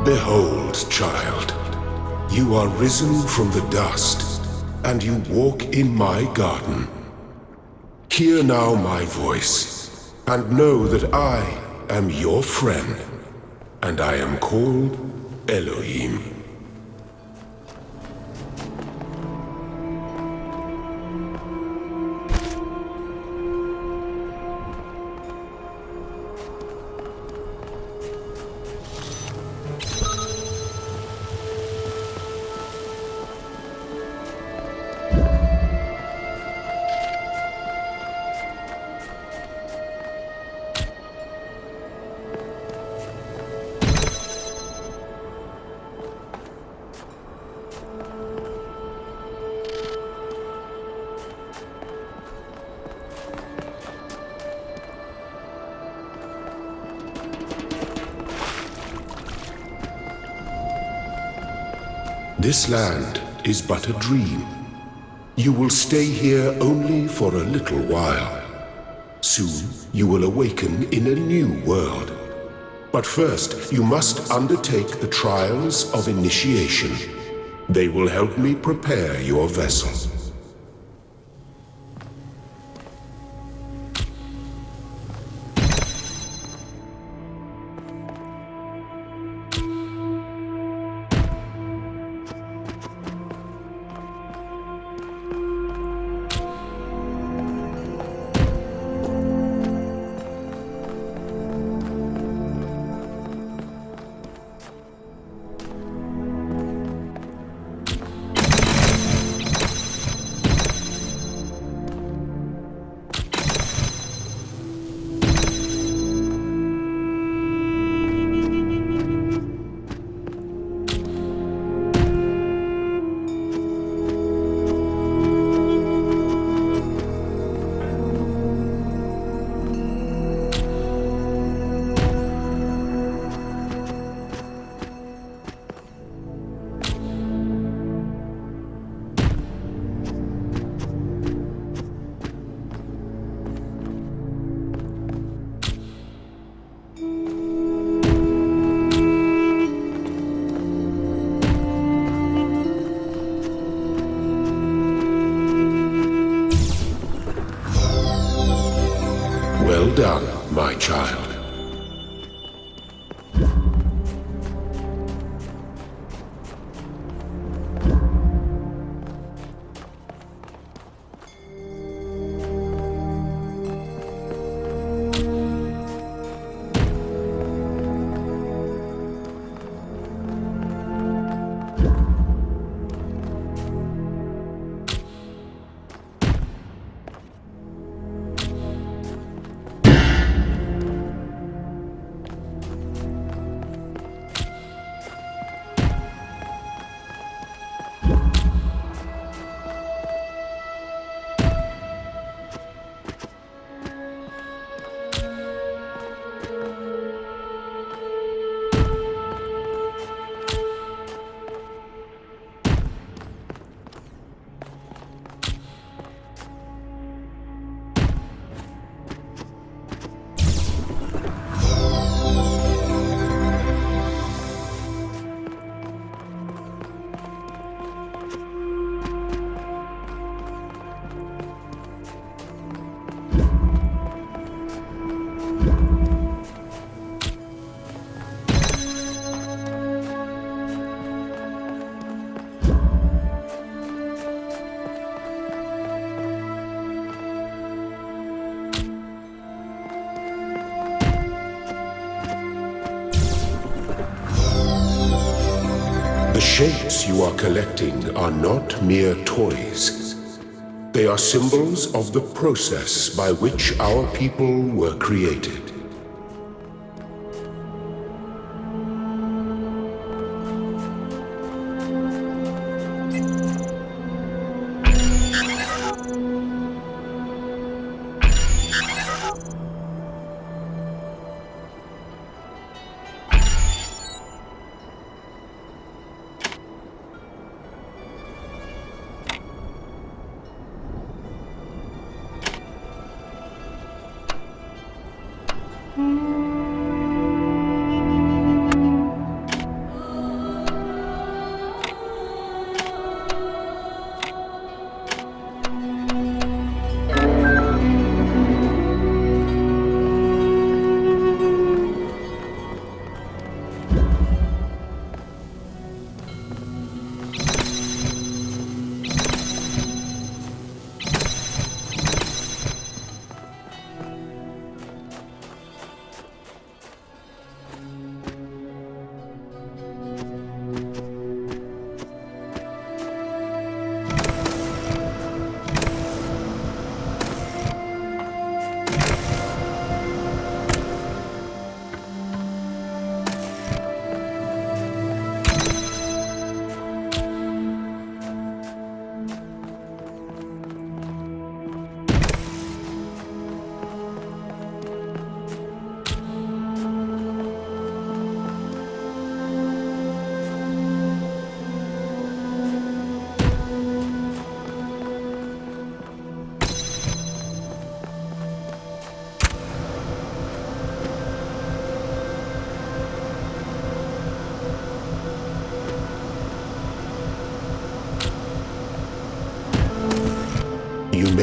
Behold, child, you are risen from the dust, and you walk in my garden. Hear now my voice, and know that I am your friend, and I am called Elohim. This land is but a dream. You will stay here only for a little while. Soon you will awaken in a new world. But first you must undertake the trials of initiation. They will help me prepare your vessel. Well done, my child. The shapes you are collecting are not mere toys. They are symbols of the process by which our people were created.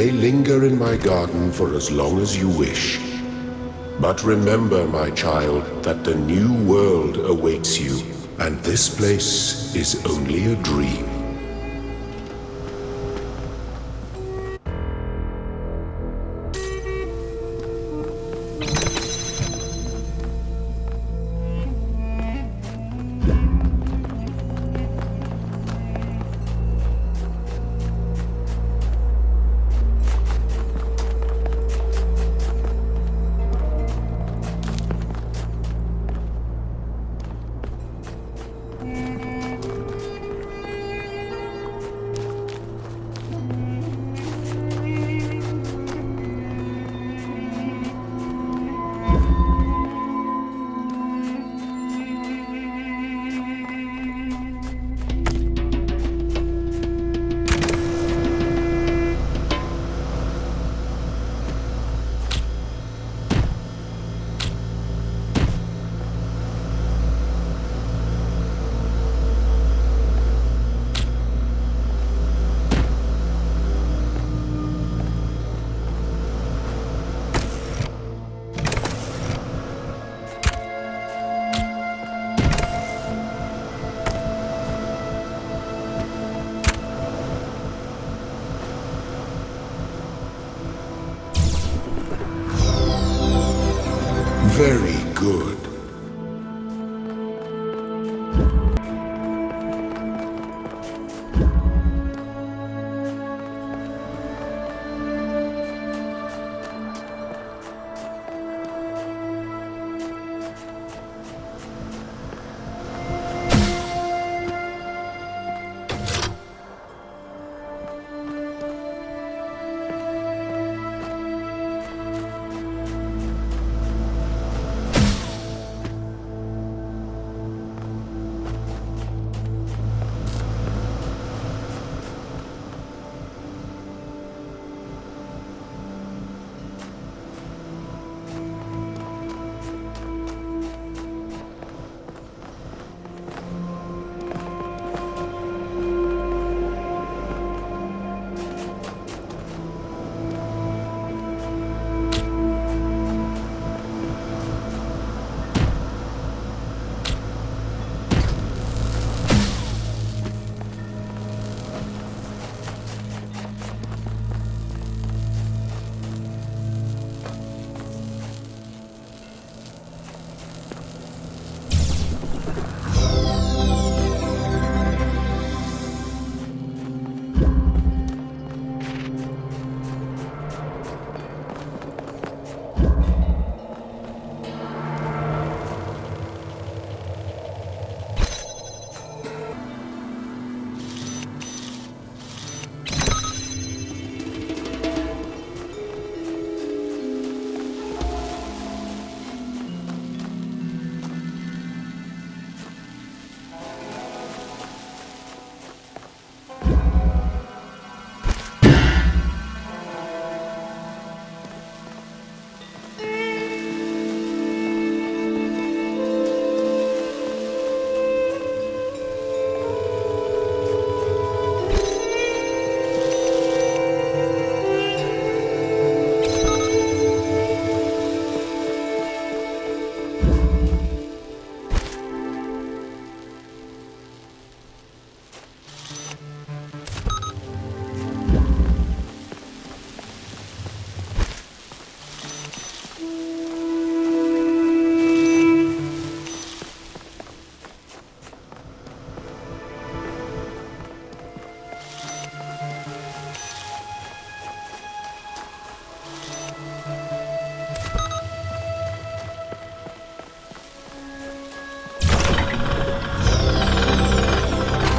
may linger in my garden for as long as you wish. But remember, my child, that the new world awaits you, and this place is only a dream. Very good.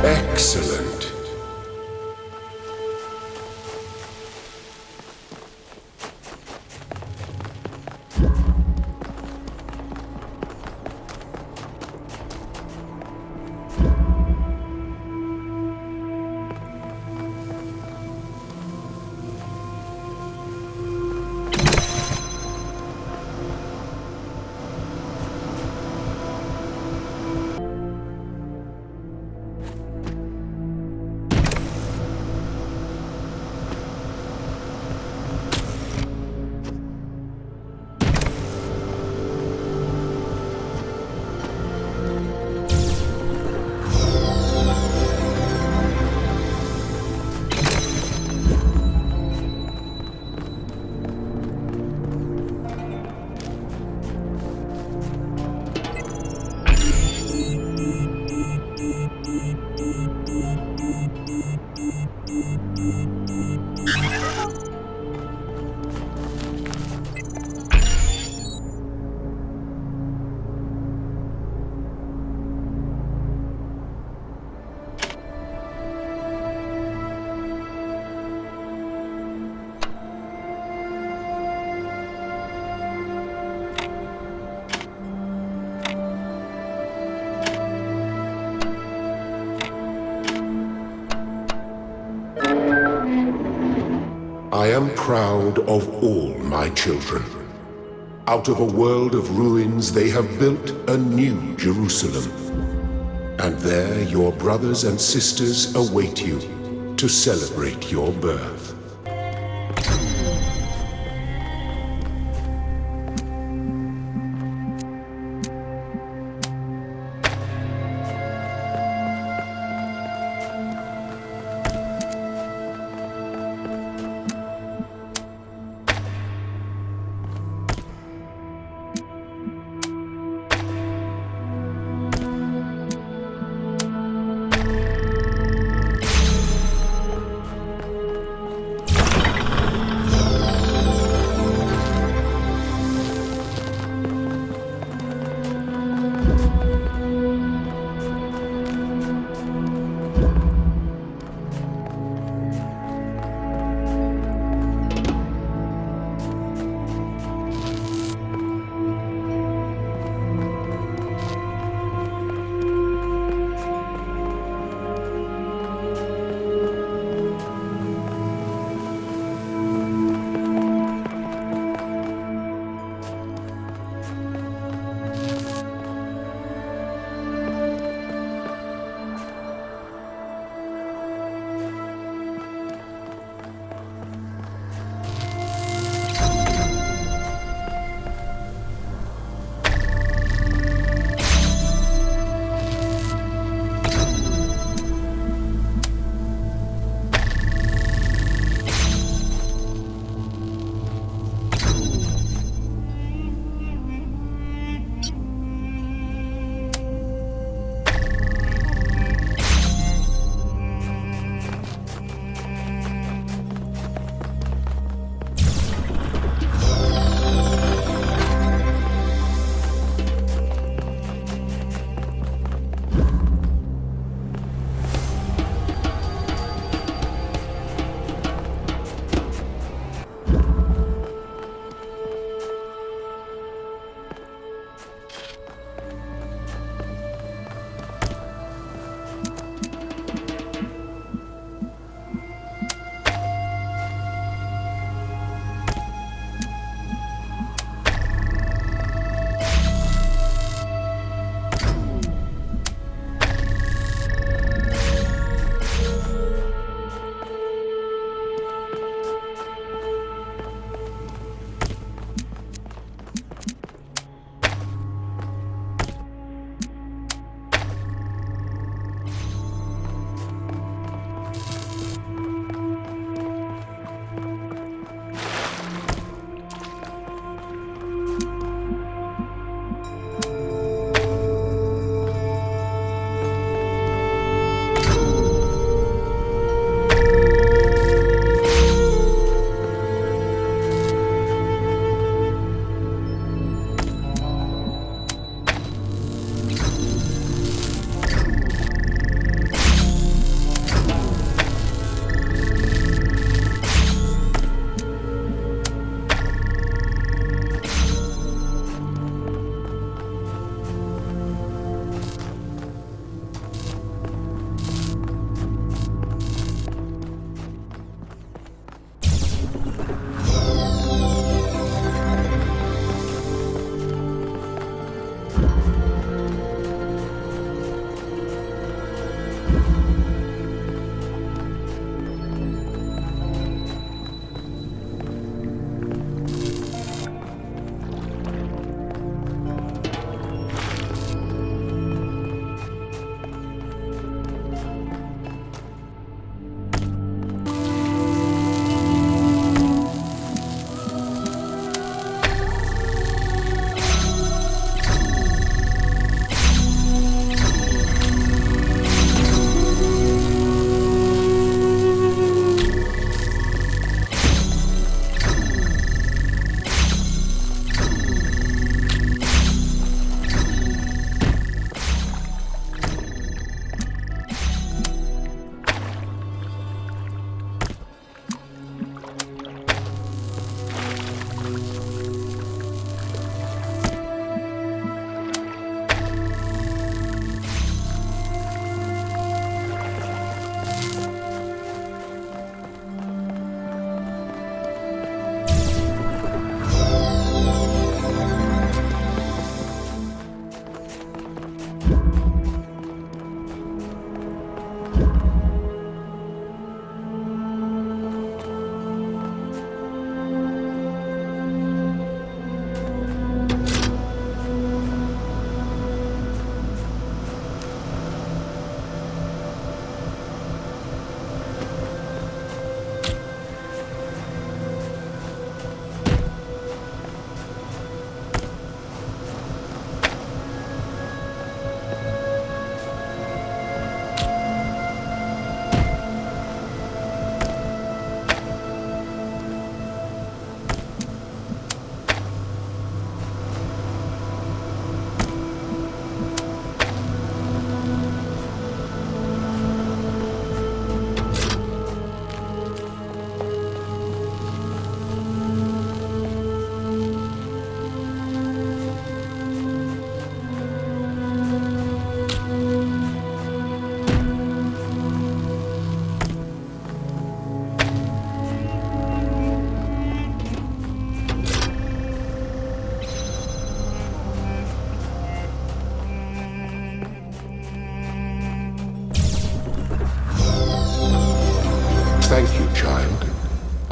Excellent. am proud of all my children. Out of a world of ruins, they have built a new Jerusalem. And there your brothers and sisters await you to celebrate your birth.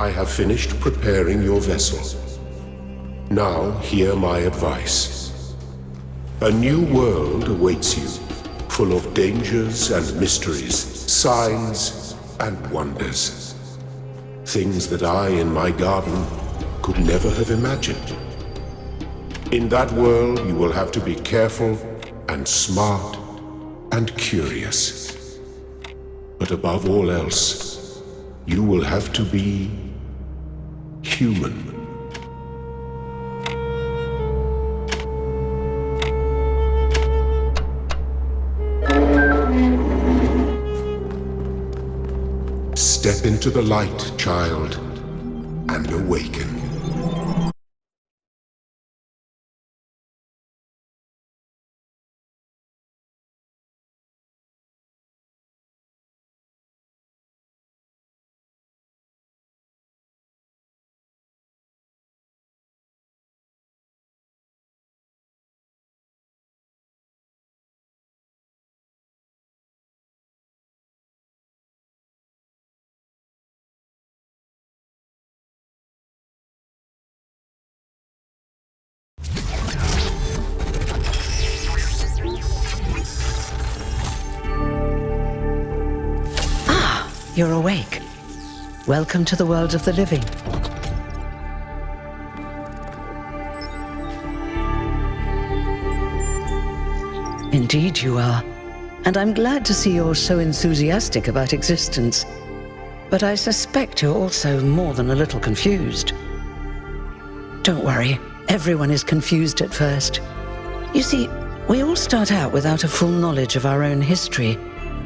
I have finished preparing your vessel. Now hear my advice. A new world awaits you, full of dangers and mysteries, signs and wonders. Things that I, in my garden, could never have imagined. In that world, you will have to be careful and smart and curious. But above all else, you will have to be human. Step into the light, child, and awaken. You're awake. Welcome to the world of the living. Indeed you are. And I'm glad to see you're so enthusiastic about existence. But I suspect you're also more than a little confused. Don't worry, everyone is confused at first. You see, we all start out without a full knowledge of our own history,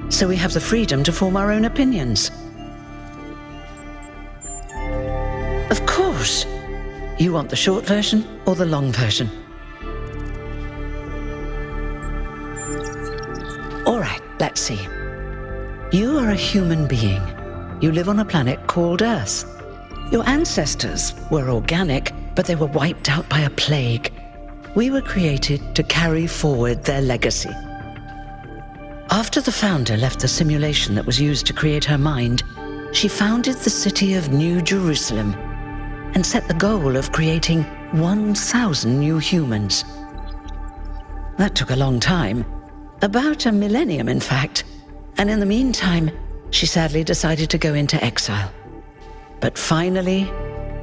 so we have the freedom to form our own opinions. Of course! You want the short version or the long version? All right, let's see. You are a human being. You live on a planet called Earth. Your ancestors were organic, but they were wiped out by a plague. We were created to carry forward their legacy. After the founder left the simulation that was used to create her mind, she founded the city of New Jerusalem and set the goal of creating 1,000 new humans. That took a long time, about a millennium in fact, and in the meantime, she sadly decided to go into exile. But finally,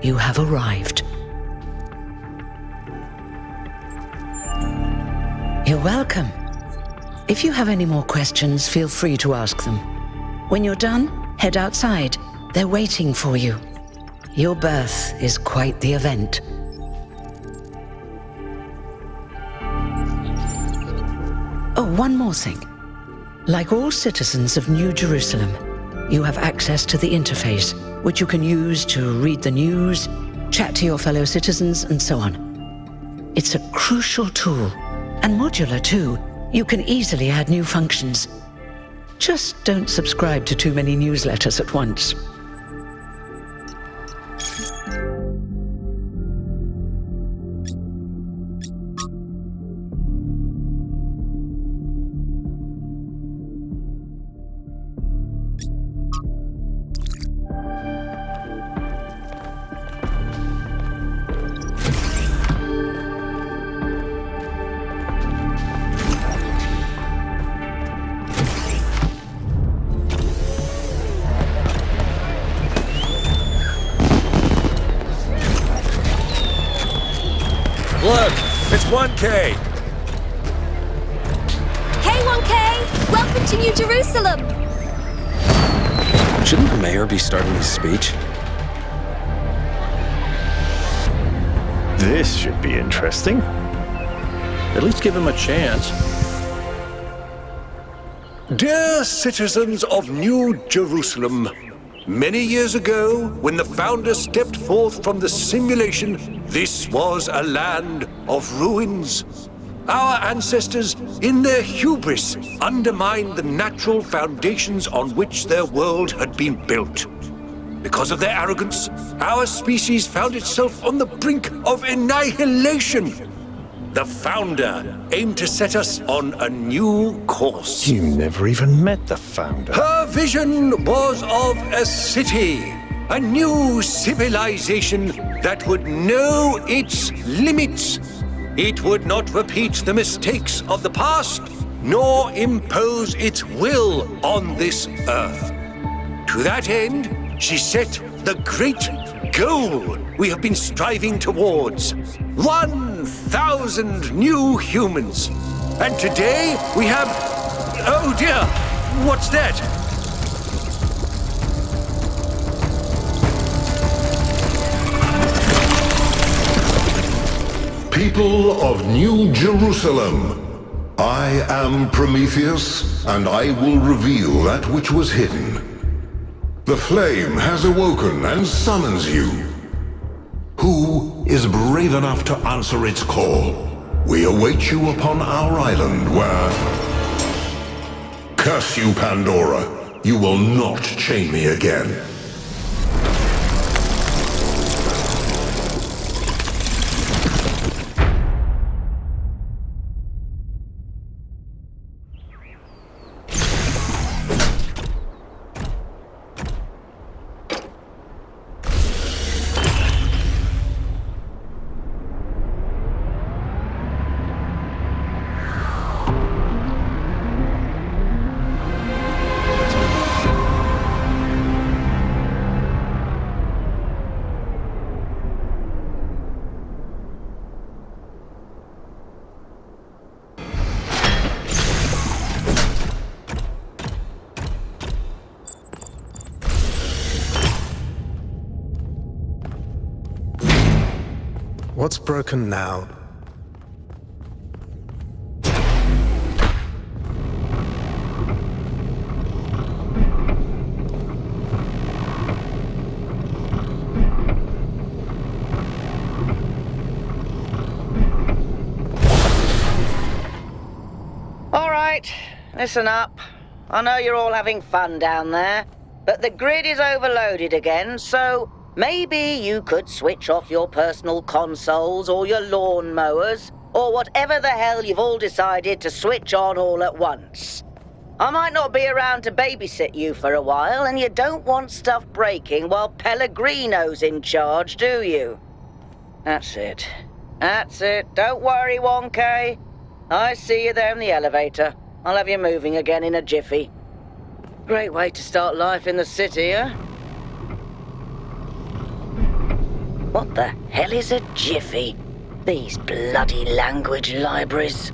you have arrived. You're welcome. If you have any more questions, feel free to ask them. When you're done, head outside. They're waiting for you. Your birth is quite the event. Oh, one more thing. Like all citizens of New Jerusalem, you have access to the interface, which you can use to read the news, chat to your fellow citizens, and so on. It's a crucial tool, and modular too. You can easily add new functions. Just don't subscribe to too many newsletters at once. Look, it's 1K. Hey 1K! Welcome to New Jerusalem! Shouldn't the mayor be starting his speech? This should be interesting. At least give him a chance. Dear citizens of New Jerusalem, many years ago, when the founder stepped forth from the simulation, this was a land of ruins. Our ancestors, in their hubris, undermined the natural foundations on which their world had been built. Because of their arrogance, our species found itself on the brink of annihilation. The founder aimed to set us on a new course. You never even met the founder. Her vision was of a city, a new civilization that would know its limits. It would not repeat the mistakes of the past, nor impose its will on this earth. To that end, she set the great goal we have been striving towards. 1,000 new humans. And today we have... Oh dear! What's that? People of New Jerusalem, I am Prometheus, and I will reveal that which was hidden. The flame has awoken and summons you. Who is brave enough to answer its call? We await you upon our island where... Curse you, Pandora! You will not chain me again. What's broken now? All right, listen up. I know you're all having fun down there, but the grid is overloaded again, so maybe you could switch off your personal consoles or your lawn mowers, or whatever the hell you've all decided to switch on all at once. I might not be around to babysit you for a while, and you don't want stuff breaking while Pellegrino's in charge, do you? That's it. That's it. Don't worry, 1K. I see you there in the elevator. I'll have you moving again in a jiffy. Great way to start life in the city, huh? What the hell is a jiffy? These bloody language libraries.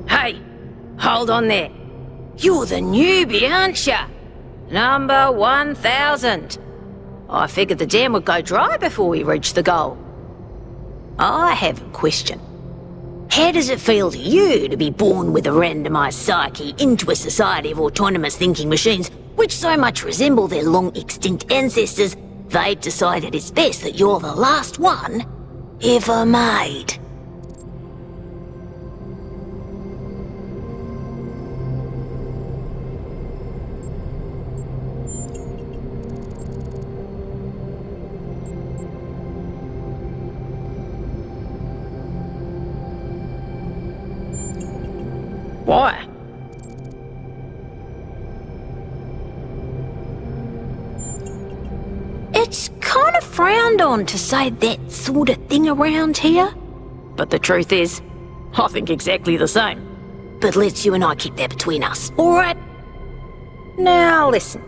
Hey, hold on there. You're the newbie, aren't ya? Number 1000. I figured the dam would go dry before we reach the goal. I have a question. How does it feel to you to be born with a randomized psyche into a society of autonomous thinking machines which so much resemble their long-extinct ancestors, they've decided it's best that you're the last one ever made? Why? It's kind of frowned on to say that sort of thing around here. But the truth is, I think exactly the same. But let's you and I keep that between us, alright? Now listen,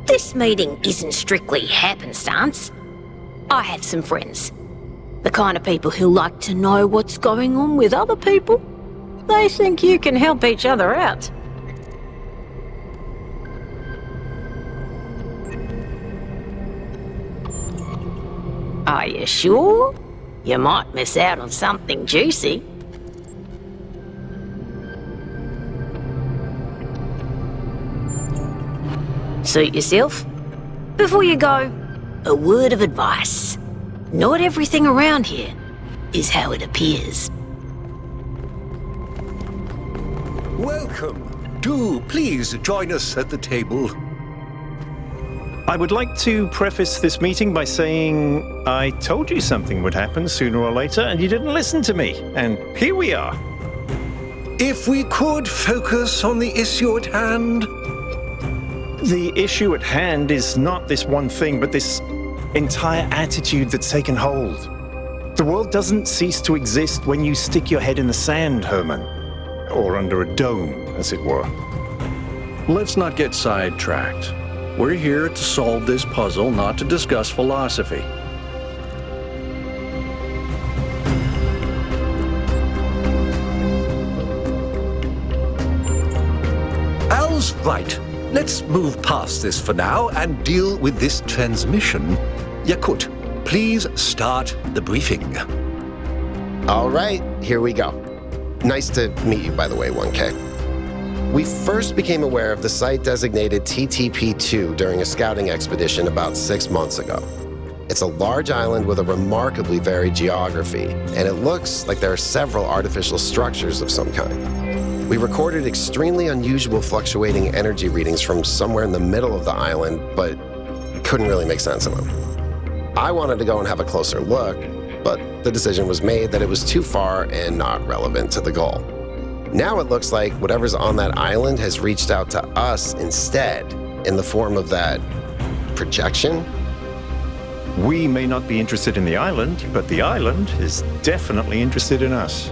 this meeting isn't strictly happenstance. I have some friends. The kind of people who like to know what's going on with other people. They think you can help each other out. Are you sure? You might miss out on something juicy. Suit yourself. Before you go, a word of advice. Not everything around here is how it appears. Welcome. Do please join us at the table. I would like to preface this meeting by saying I told you something would happen sooner or later, and you didn't listen to me. And here we are. If we could focus on the issue at hand. The issue at hand is not this one thing, but this entire attitude that's taken hold. The world doesn't cease to exist when you stick your head in the sand, Herman. Or under a dome, as it were. Let's not get sidetracked. We're here to solve this puzzle, not to discuss philosophy. Al's right. Let's move past this for now and deal with this transmission. Yakut, please start the briefing. All right, here we go. Nice to meet you, by the way, 1K. We first became aware of the site designated TTP-2 during a scouting expedition about 6 months ago. It's a large island with a remarkably varied geography, and it looks like there are several artificial structures of some kind. We recorded extremely unusual fluctuating energy readings from somewhere in the middle of the island, but couldn't really make sense of them. I wanted to go and have a closer look, but the decision was made that it was too far and not relevant to the goal. Now it looks like whatever's on that island has reached out to us instead, in the form of that projection. We may not be interested in the island, but the island is definitely interested in us.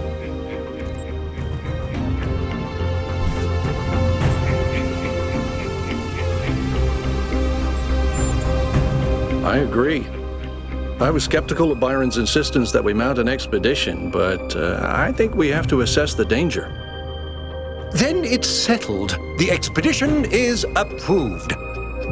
I agree. I was skeptical of Byron's insistence that we mount an expedition, but I think we have to assess the danger. Then it's settled. The expedition is approved.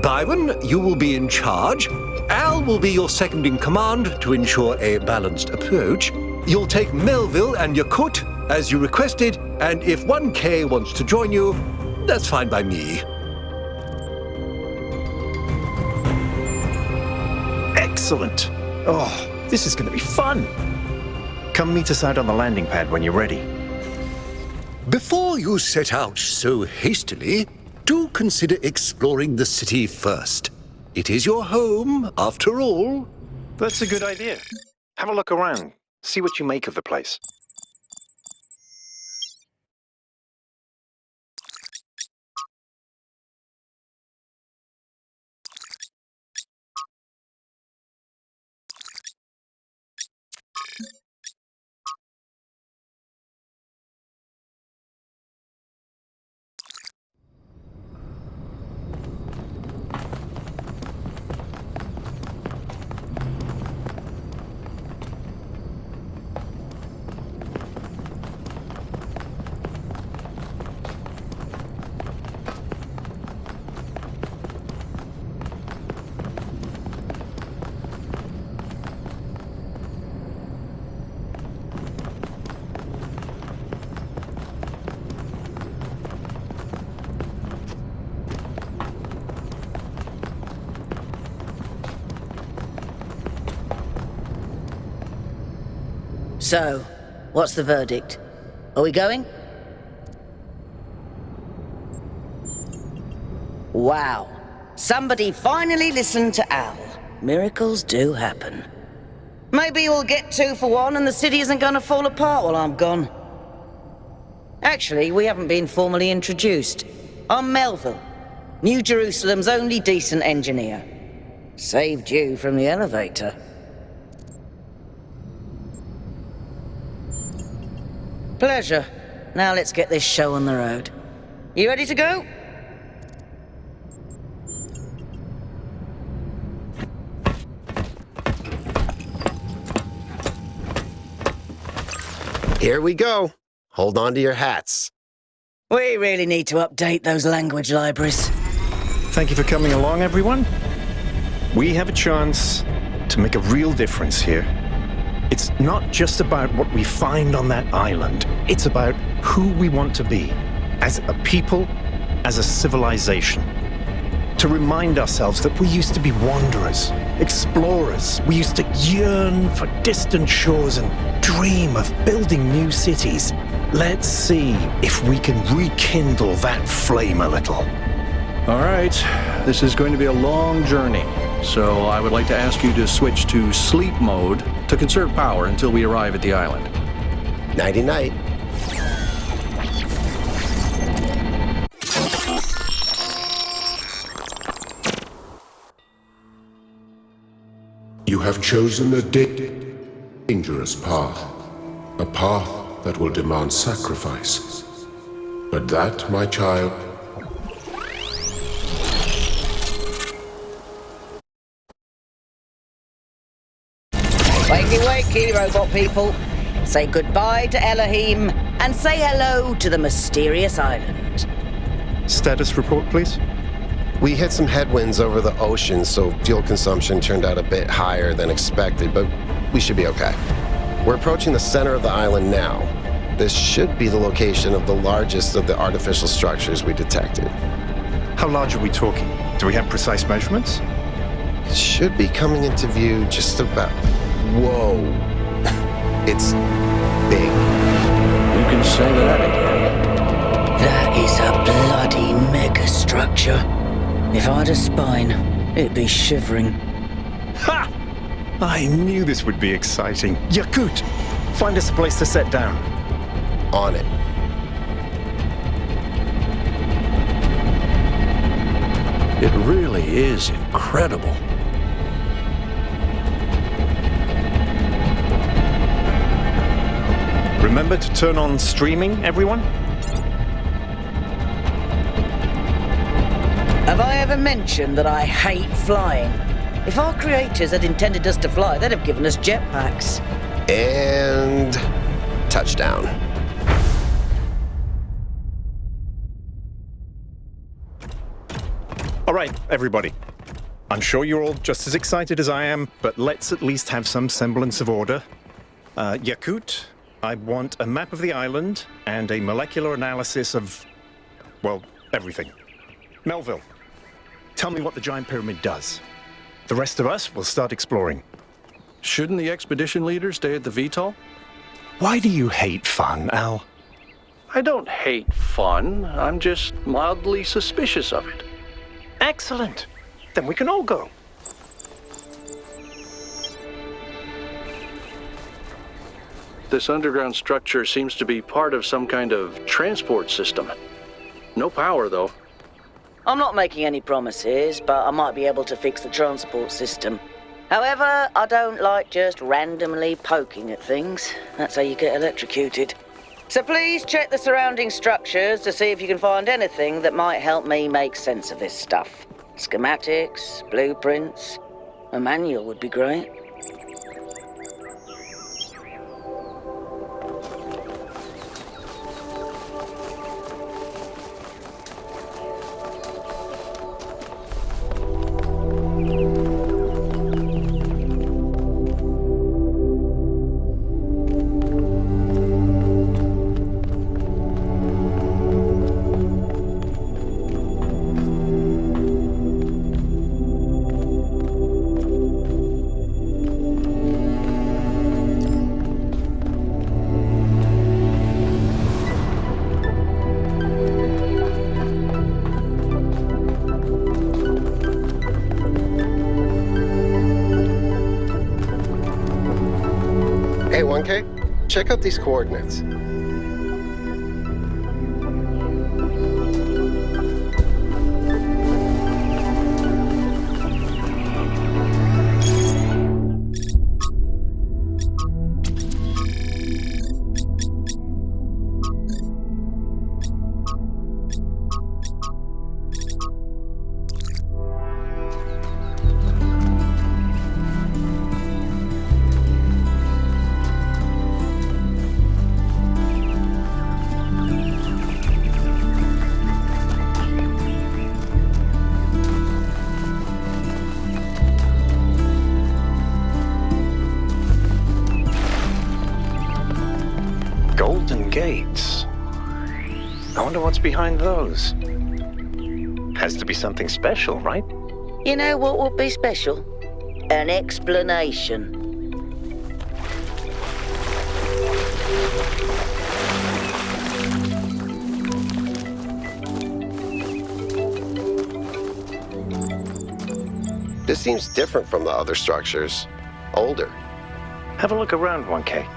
Byron, you will be in charge. Al will be your second in command to ensure a balanced approach. You'll take Melville and Yakut as you requested, and if 1K wants to join you, that's fine by me. Excellent. Oh, this is going to be fun. Come meet us out on the landing pad when you're ready. Before you set out so hastily, do consider exploring the city first. It is your home, after all. That's a good idea. Have a look around. See what you make of the place. So, what's the verdict? Are we going? Wow. Somebody finally listened to Al. Miracles do happen. Maybe we'll get 2 for 1 and the city isn't gonna fall apart while I'm gone. Actually, we haven't been formally introduced. I'm Melville, New Jerusalem's only decent engineer. Saved you from the elevator. Pleasure. Now let's get this show on the road. You ready to go? Here we go. Hold on to your hats. We really need to update those language libraries. Thank you for coming along, everyone. We have a chance to make a real difference here. It's not just about what we find on that island. It's about who we want to be, as a people, as a civilization. To remind ourselves that we used to be wanderers, explorers. We used to yearn for distant shores and dream of building new cities. Let's see if we can rekindle that flame a little. All right, this is going to be a long journey, so I would like to ask you to switch to sleep mode to conserve power until we arrive at the island. Nighty-night. You have chosen a dangerous path. A path that will demand sacrifice. But that, my child, Wakey, wakey, robot people. Say goodbye to Elohim and say hello to the mysterious island. Status report, please. We hit some headwinds over the ocean, so fuel consumption turned out a bit higher than expected, but we should be okay. We're approaching the center of the island now. This should be the location of the largest of the artificial structures we detected. How large are we talking? Do we have precise measurements? It should be coming into view just about... Whoa. It's big. You can say that again. That is a bloody megastructure. If I had a spine, it'd be shivering. Ha! I knew this would be exciting. Yakut, find us a place to set down. On it. It really is incredible. Remember to turn on streaming, everyone? Have I ever mentioned that I hate flying? If our creators had intended us to fly, they'd have given us jetpacks. And... touchdown. All right, everybody. I'm sure you're all just as excited as I am, but let's at least have some semblance of order. Yakut, I want a map of the island and a molecular analysis of, well, everything. Melville, tell me what the giant pyramid does. The rest of us will start exploring. Shouldn't the expedition leader stay at the VTOL? Why do you hate fun, Al? I don't hate fun. I'm just mildly suspicious of it. Excellent. Then we can all go. This underground structure seems to be part of some kind of transport system. No power, though. I'm not making any promises, but I might be able to fix the transport system. However, I don't like just randomly poking at things. That's how you get electrocuted. So please check the surrounding structures to see if you can find anything that might help me make sense of this stuff. Schematics, blueprints, a manual would be great. Hey, 1K, check out these coordinates. Golden gates. I wonder what's behind those. Has to be something special, right? You know what would be special? An explanation. This seems different from the other structures. Older. Have a look around, 1K.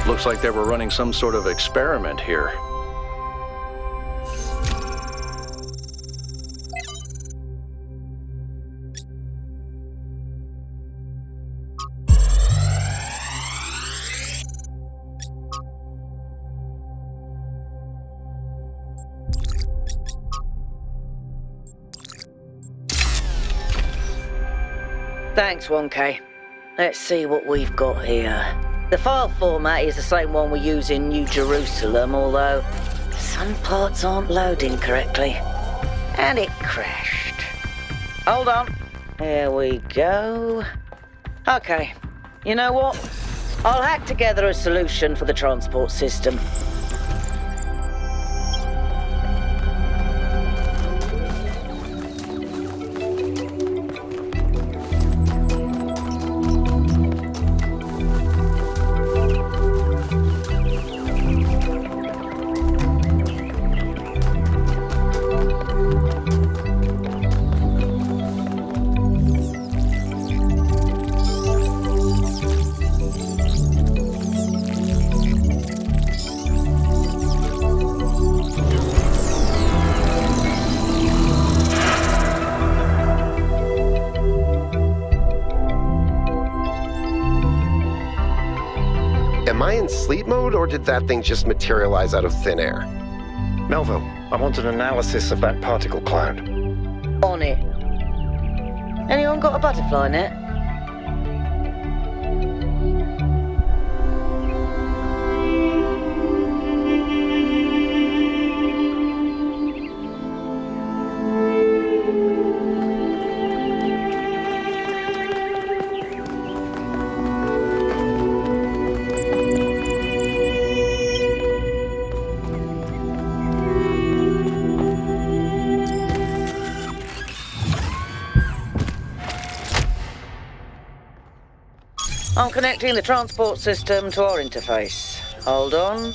Looks like they were running some sort of experiment here. Thanks, 1K. Let's see what we've got here. The file format is the same one we use in New Jerusalem, although some parts aren't loading correctly. And it crashed. Hold on. Here we go. Okay. You know what? I'll hack together a solution for the transport system. Am I in sleep mode, or did that thing just materialize out of thin air? Melville, I want an analysis of that particle cloud. On it. Anyone got a butterfly net? I'm connecting the transport system to our interface. Hold on.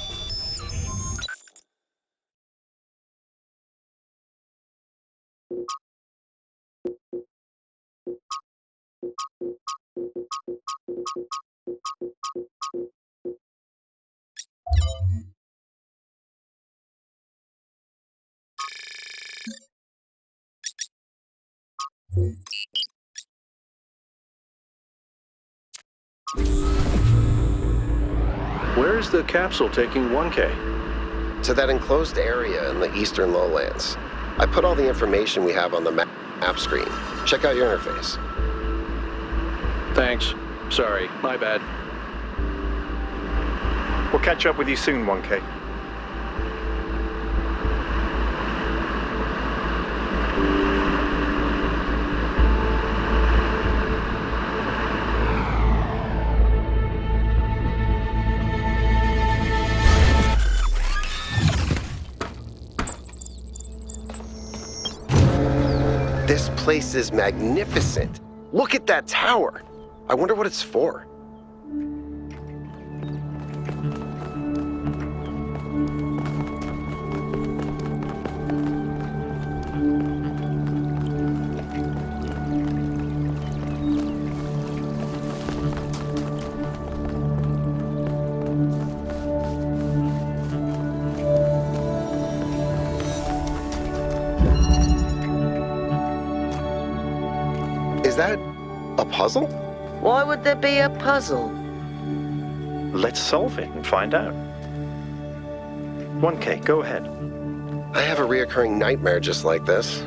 Where's the capsule taking 1K? To that enclosed area in the eastern lowlands. I put all the information we have on the map screen. Check out your interface. Thanks. Sorry, my bad. We'll catch up with you soon, 1K. This place is magnificent. Look at that tower. I wonder what it's for. Is that a puzzle? Why would there be a puzzle? Let's solve it and find out. 1K, go ahead. I have a reoccurring nightmare just like this.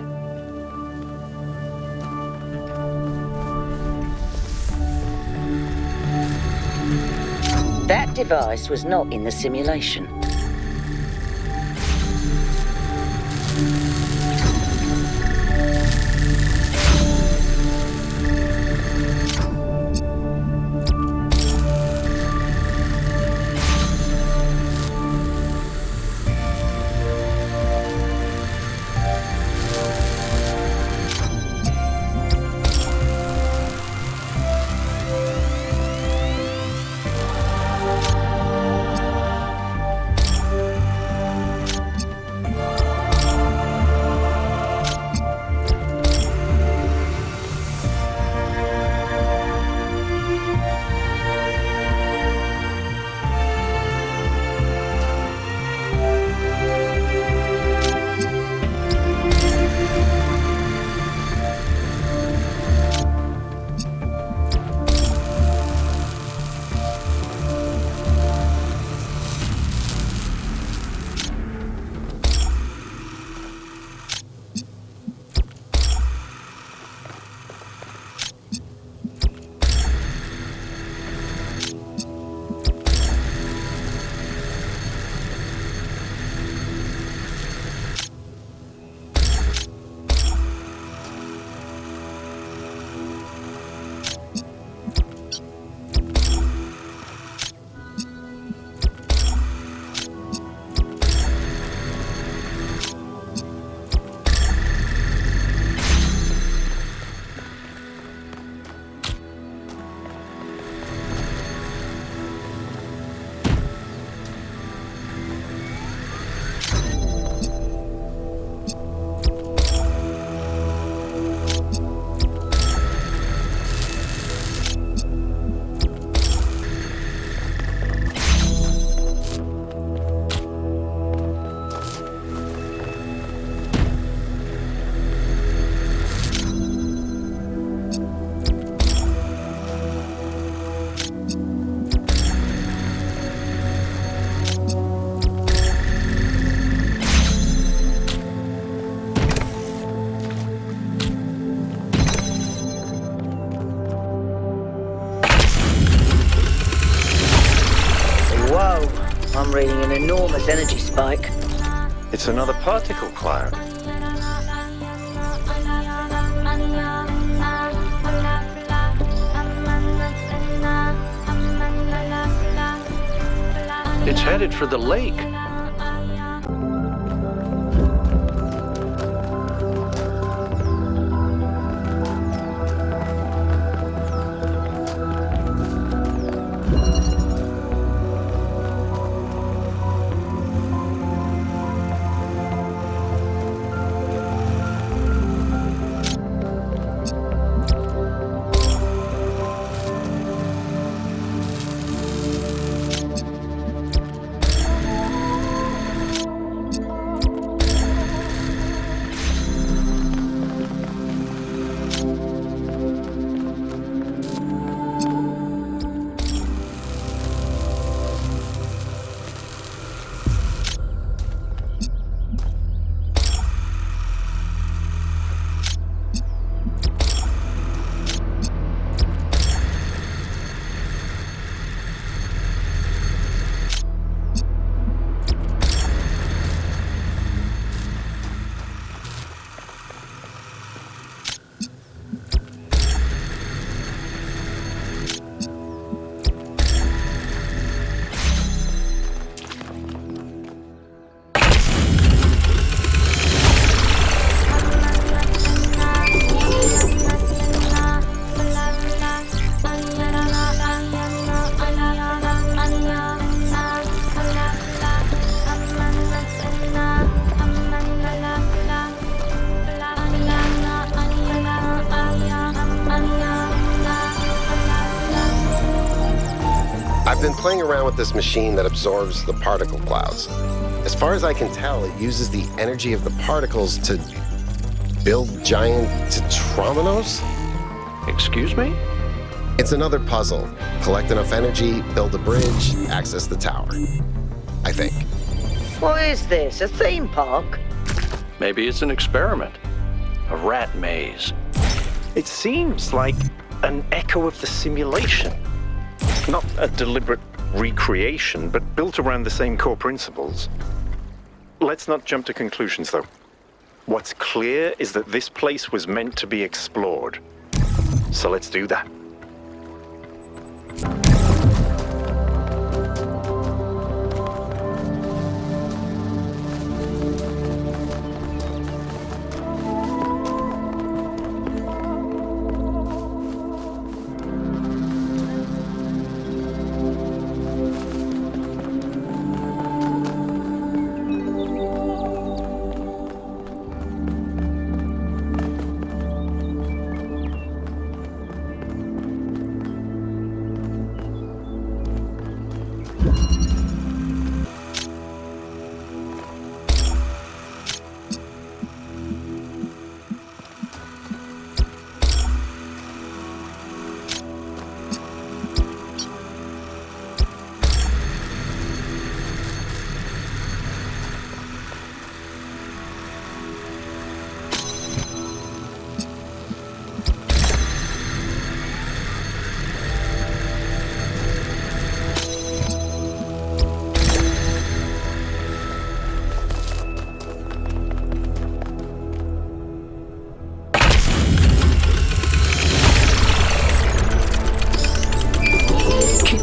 That device was not in the simulation. Whoa! I'm reading an enormous energy spike. It's another particle cloud. It's headed for the lake. I've been playing around with this machine that absorbs the particle clouds. As far as I can tell, it uses the energy of the particles to build giant tetrominos? Excuse me? It's another puzzle. Collect enough energy, build a bridge, access the tower. I think. What is this, a theme park? Maybe it's an experiment. A rat maze. It seems like an echo of the simulation. Not a deliberate recreation, but built around the same core principles. Let's not jump to conclusions, though. What's clear is that this place was meant to be explored. So let's do that.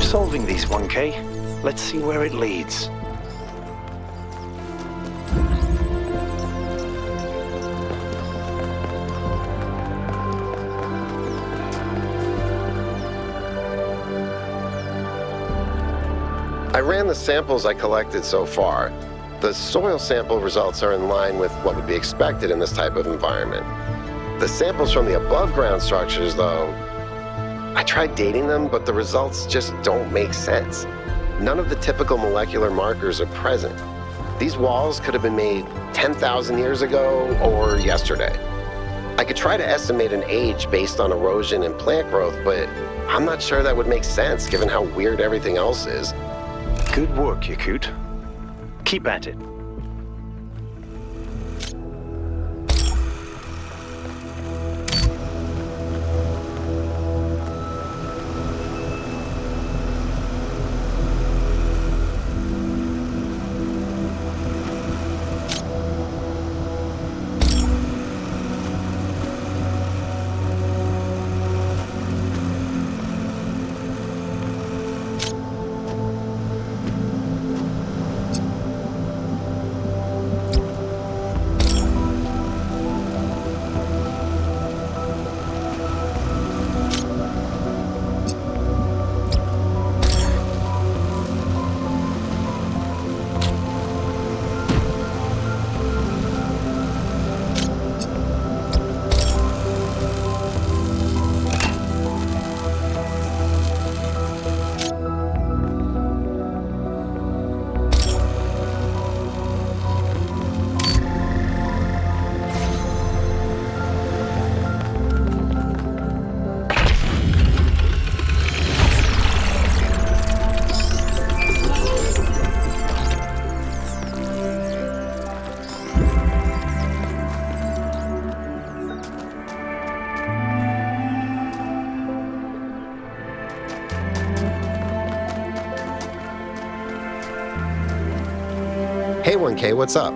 Solving these, 1K. Let's see where it leads. I ran the samples I collected so far. The soil sample results are in line with what would be expected in this type of environment. The samples from the above-ground structures, though, I tried dating them, but the results just don't make sense. None of the typical molecular markers are present. These walls could have been made 10,000 years ago or yesterday. I could try to estimate an age based on erosion and plant growth, but I'm not sure that would make sense given how weird everything else is. Good work, Yakut. Keep at it. Hey 1K, what's up?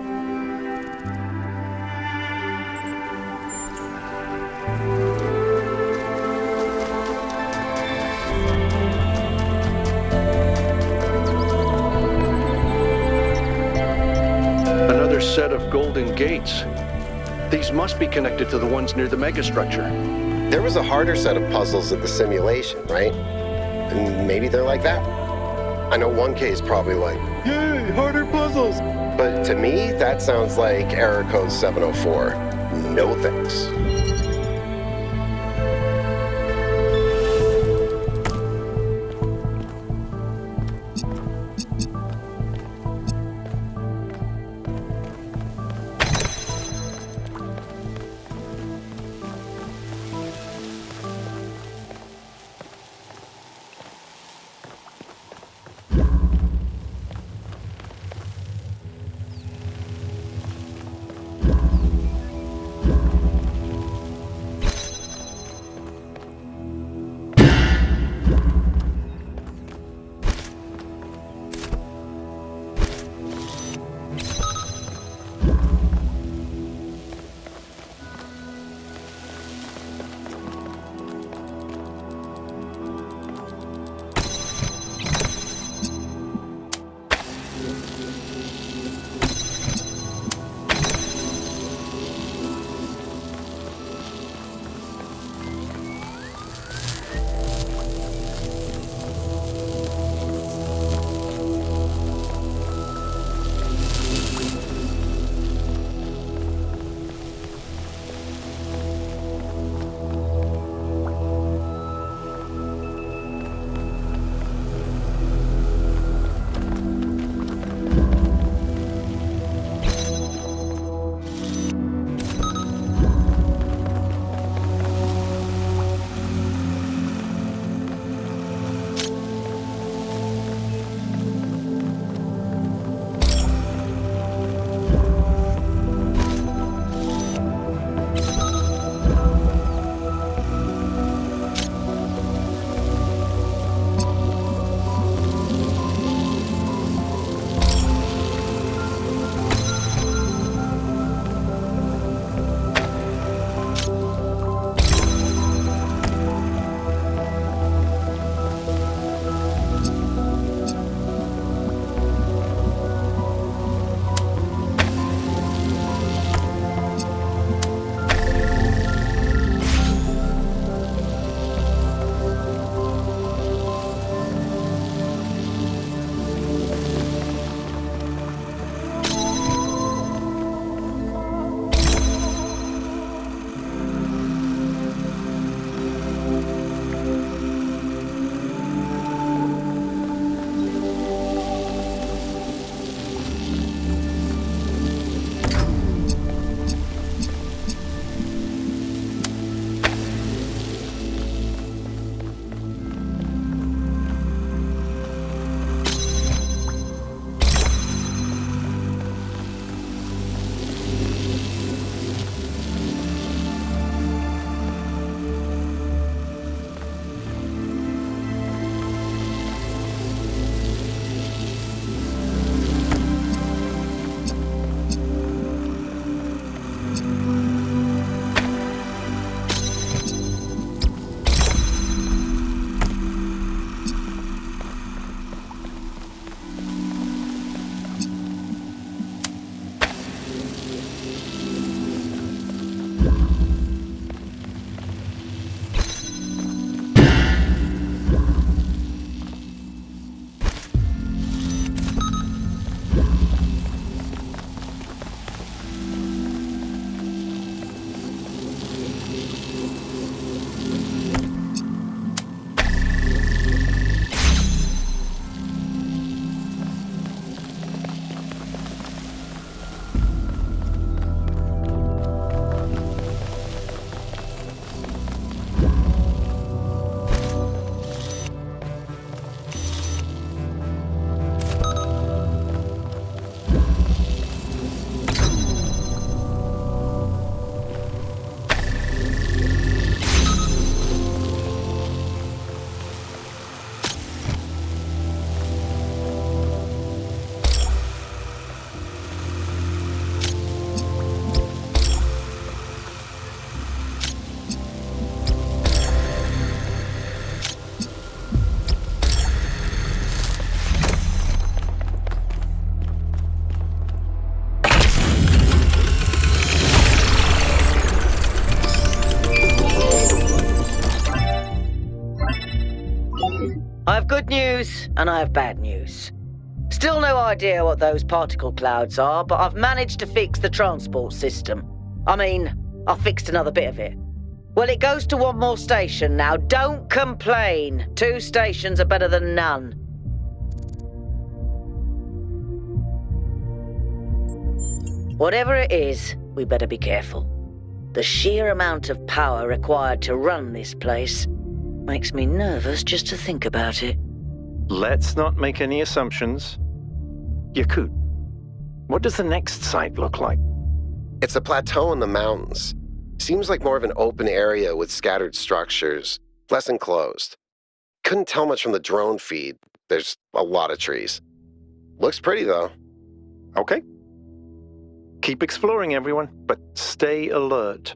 Another set of golden gates. These must be connected to the ones near the megastructure. There was a harder set of puzzles at the simulation, right? And maybe they're like that. I know 1K is probably like, yay, harder puzzles! But to me, that sounds like error code 704. No thanks. news and I have bad news. Still no idea what those particle clouds are, but I've managed to fix the transport system. I mean, I fixed another bit of it. Well, it goes to one more station now. Don't complain. 2 stations are better than none. Whatever it is, we better be careful. The sheer amount of power required to run this place makes me nervous just to think about it. Let's not make any assumptions. Yakut, what does the next site look like? It's a plateau in the mountains. Seems like more of an open area with scattered structures, less enclosed. Couldn't tell much from the drone feed. There's a lot of trees. Looks pretty, though. Okay. Keep exploring, everyone, but stay alert.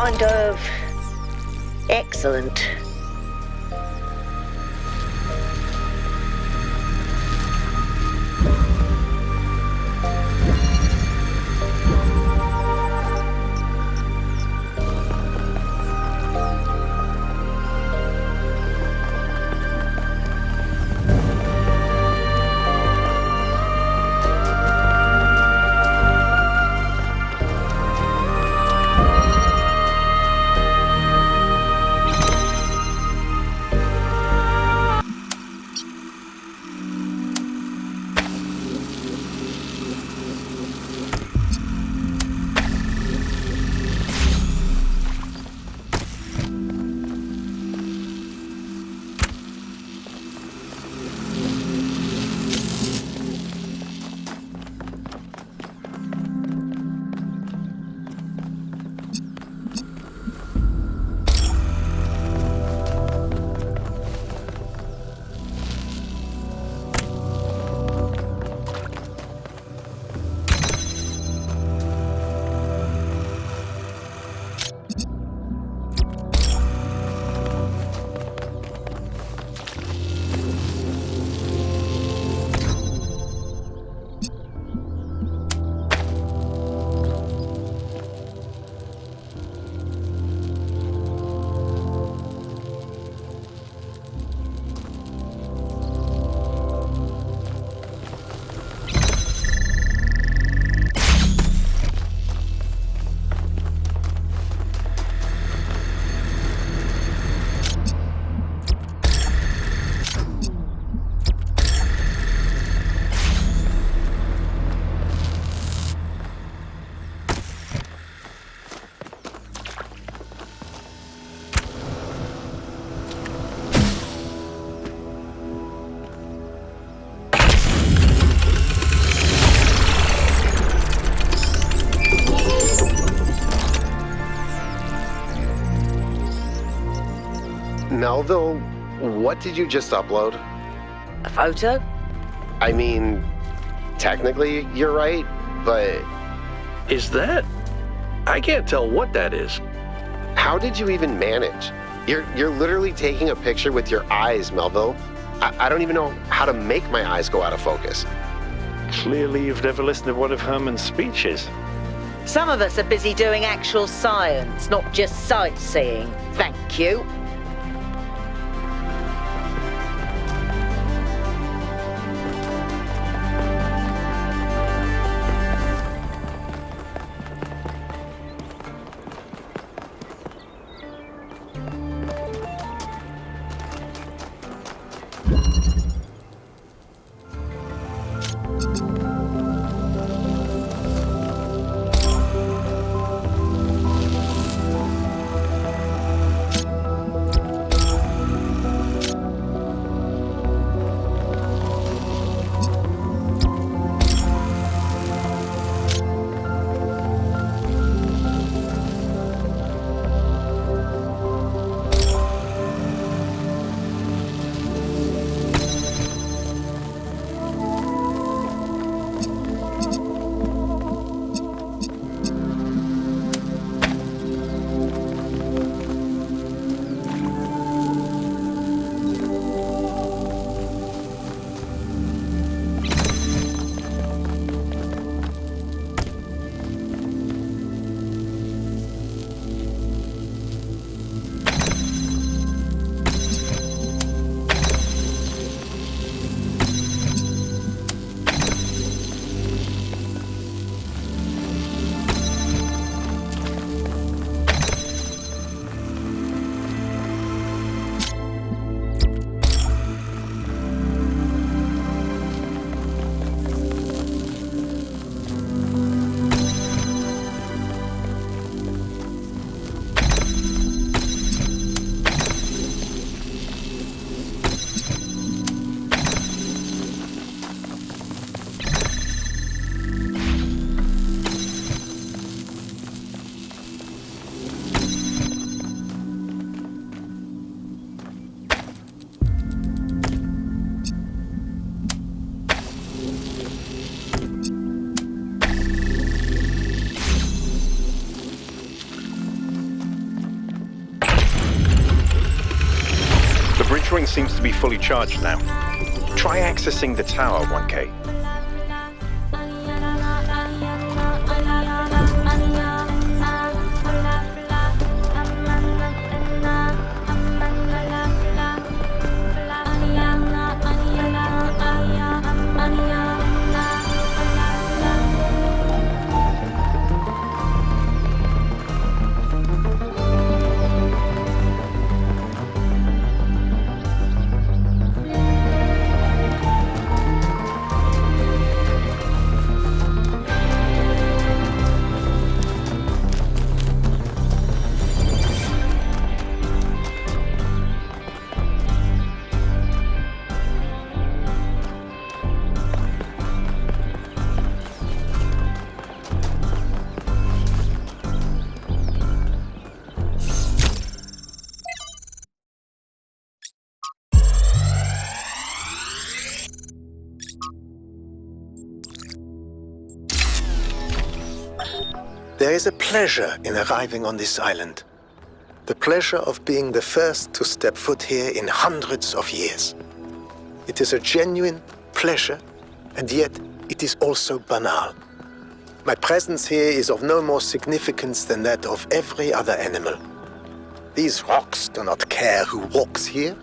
kind of excellent. Melville, what did you just upload? A photo? I mean, technically you're right, but Is that? I can't tell what that is. how did you even manage? You're literally taking a picture with your eyes, Melville. I don't even know how to make my eyes go out of focus. Clearly you've never listened to one of Herman's speeches. Some of us are busy doing actual science, not just sightseeing. Thank you. Ring seems to be fully charged now. Try accessing the tower, 1K. There is a pleasure in arriving on this island. The pleasure of being the first to step foot here in hundreds of years. It is a genuine pleasure, and yet it is also banal. My presence here is of no more significance than that of every other animal. These rocks do not care who walks here,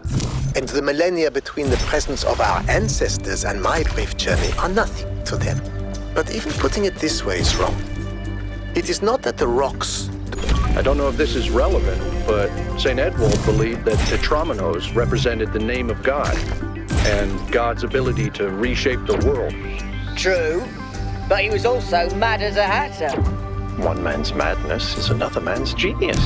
and the millennia between the presence of our ancestors and my brief journey are nothing to them. But even putting it this way is wrong. It is not that the rocks... I don't know if this is relevant, but St. Edward believed that Tetramenos represented the name of God and God's ability to reshape the world. True, but he was also mad as a hatter. One man's madness is another man's genius.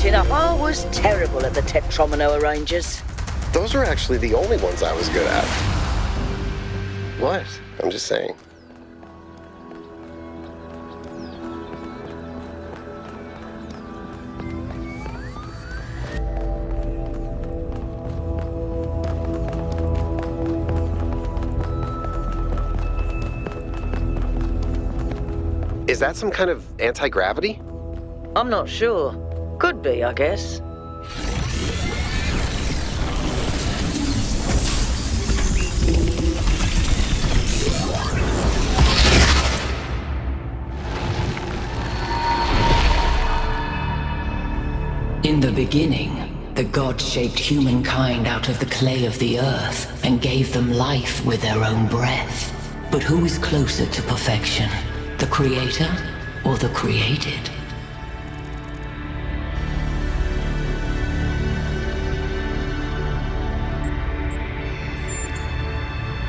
meeting up. I was terrible at the Tetromino arrangers. Those were actually the only ones I was good at. What? I'm just saying. Is that some kind of anti-gravity? I'm not sure. Could be, I guess. In the beginning, the gods shaped humankind out of the clay of the earth and gave them life with their own breath. But who is closer to perfection? The creator or the created?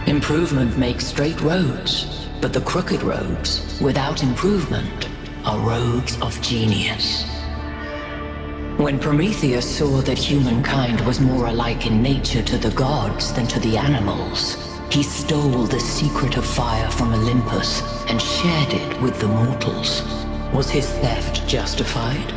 Improvement makes straight roads, but the crooked roads, without improvement, are roads of genius. When Prometheus saw that humankind was more alike in nature to the gods than to the animals, he stole the secret of fire from Olympus and shared it with the mortals. Was his theft justified?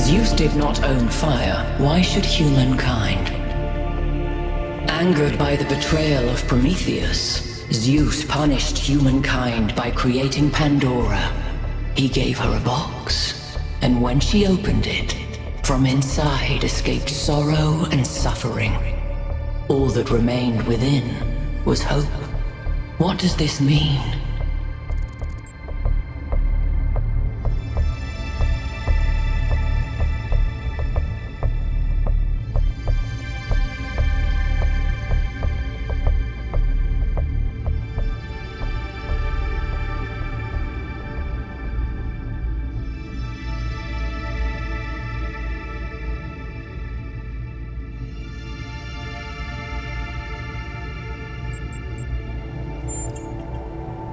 Zeus did not own fire, why should humankind? Angered by the betrayal of Prometheus, Zeus punished humankind by creating Pandora. He gave her a box, and when she opened it, from inside escaped sorrow and suffering. All that remained within was hope. What does this mean?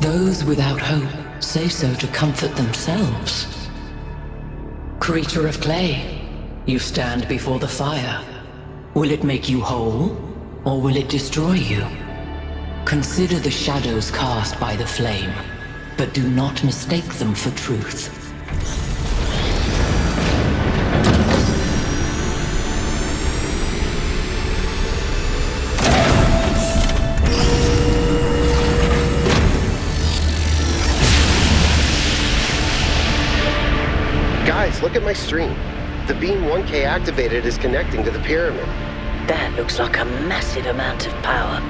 Those without hope say so to comfort themselves. Creature of clay, you stand before the fire. Will it make you whole, or will it destroy you? Consider the shadows cast by the flame, but do not mistake them for truth. Guys, look at my stream. The beam 1K activated is connecting to the pyramid. That looks like a massive amount of power.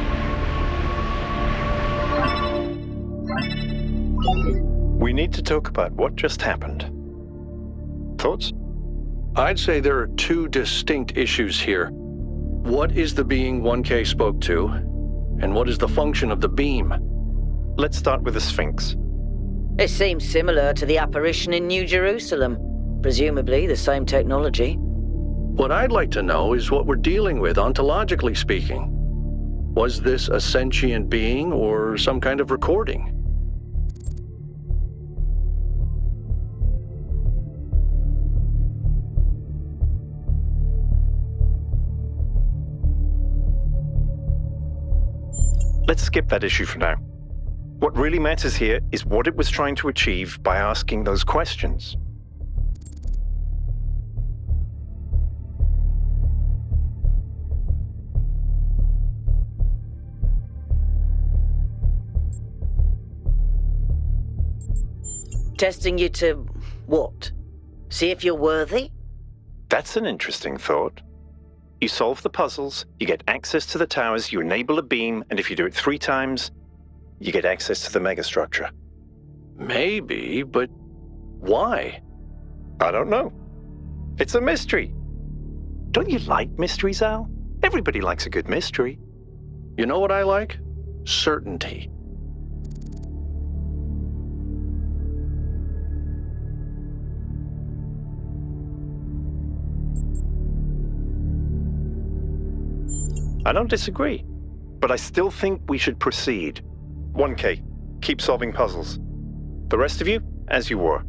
We need to talk about what just happened. Thoughts? I'd say there are two distinct issues here. What is the being 1K spoke to, and what is the function of the beam? Let's start with the Sphinx. It seems similar to the apparition in New Jerusalem. Presumably the same technology. What I'd like to know is what we're dealing with, ontologically speaking. Was this a sentient being or some kind of recording? Let's skip that issue for now. What really matters here is what it was trying to achieve by asking those questions. Testing you to what? See if you're worthy? That's an interesting thought. You solve the puzzles, you get access to the towers, you enable a beam, and if you do it 3 times, you get access to the megastructure. Maybe, but why? I don't know. It's a mystery. Don't you like mysteries, Al? Everybody likes a good mystery. You know what I like? Certainty. I don't disagree. But I still think we should proceed. 1K, keep solving puzzles. The rest of you, as you were.